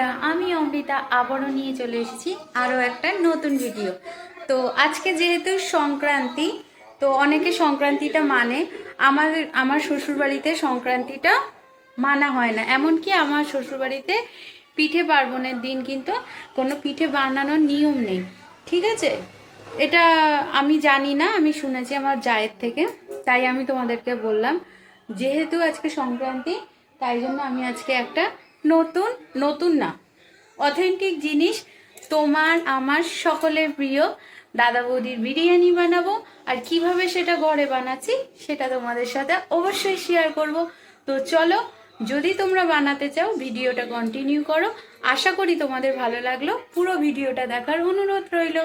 বন্ধুরা, আমি অমৃতা আবারও নিয়ে চলে এসেছি আরও একটা নতুন ভিডিও। তো আজকে যেহেতু সংক্রান্তি, তো অনেকে সংক্রান্তিটা মানে, আমার শ্বশুরবাড়িতে সংক্রান্তিটা মানা হয় না। এমনকি আমার শ্বশুরবাড়িতে পিঠে পার্বণের দিন কিন্তু কোনো পিঠে বানানোর নিয়ম নেই, ঠিক আছে? এটা আমি জানি না, আমি শুনেছি আমার জায়ের থেকে, তাই আমি তোমাদেরকে বললাম। যেহেতু আজকে সংক্রান্তি, তাই জন্য আমি আজকে একটা নতুন নতুন না, অথেন্টিক জিনিস, তোমার আমার সকলের প্রিয় দাদা বৌদির বিরিয়ানি বানাবো। আর কিভাবে সেটা ঘরে বানাচ্ছি সেটা তোমাদের সাথে অবশ্যই শেয়ার করব। তো চলো, যদি তোমরা বানাতে চাও ভিডিওটা কন্টিনিউ করো। আশা করি তোমাদের ভালো লাগলো। পুরো ভিডিওটা দেখার অনুরোধ রইল।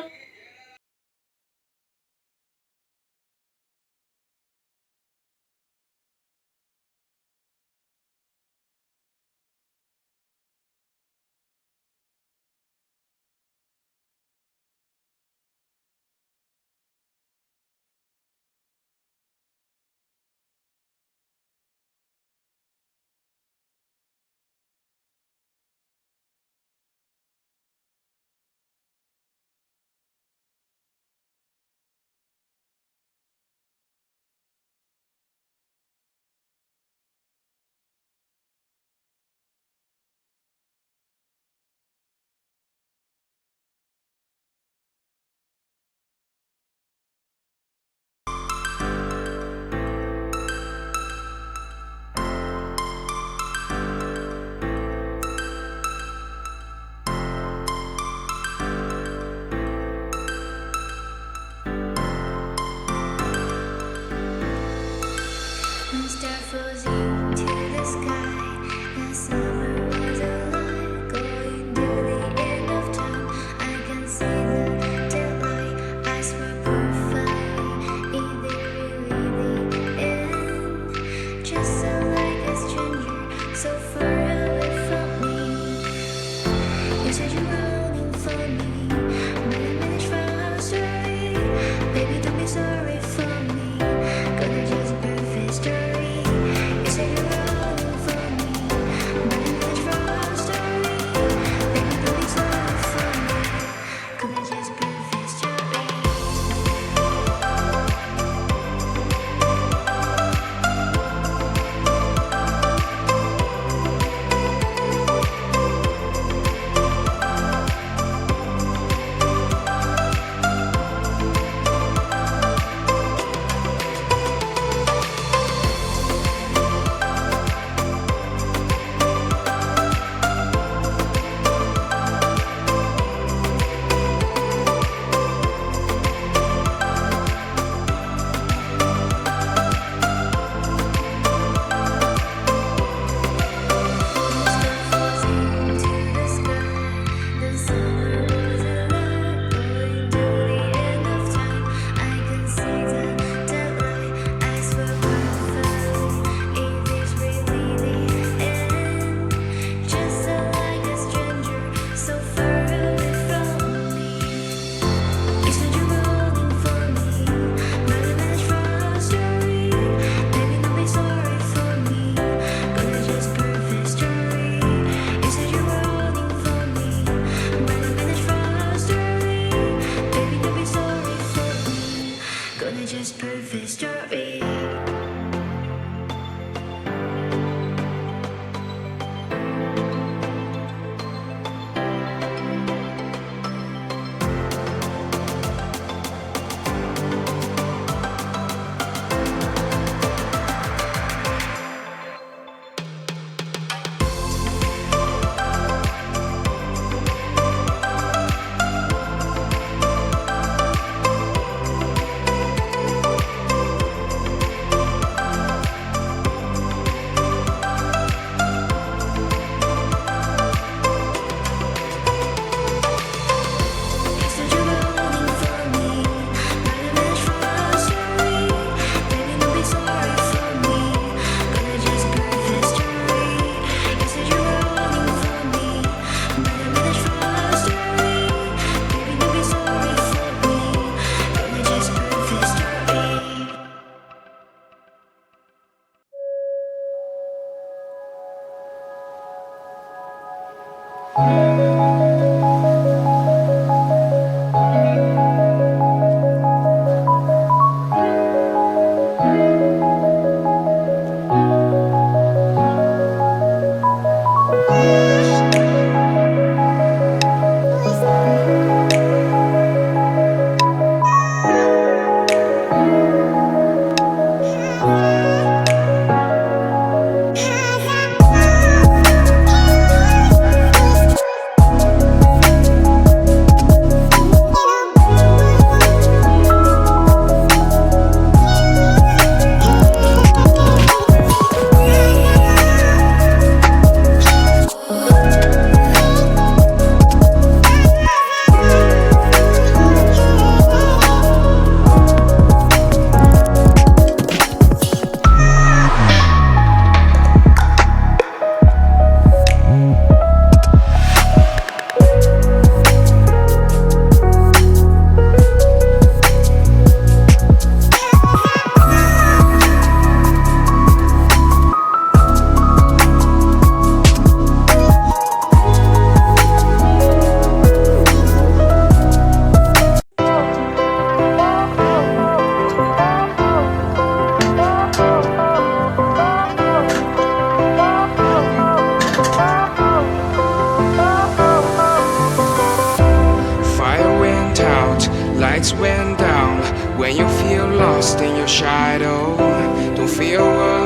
Sorry for me, gonna just perfect story. It's Fire went out, lights went down. When you feel lost in your shadow, don't feel alone.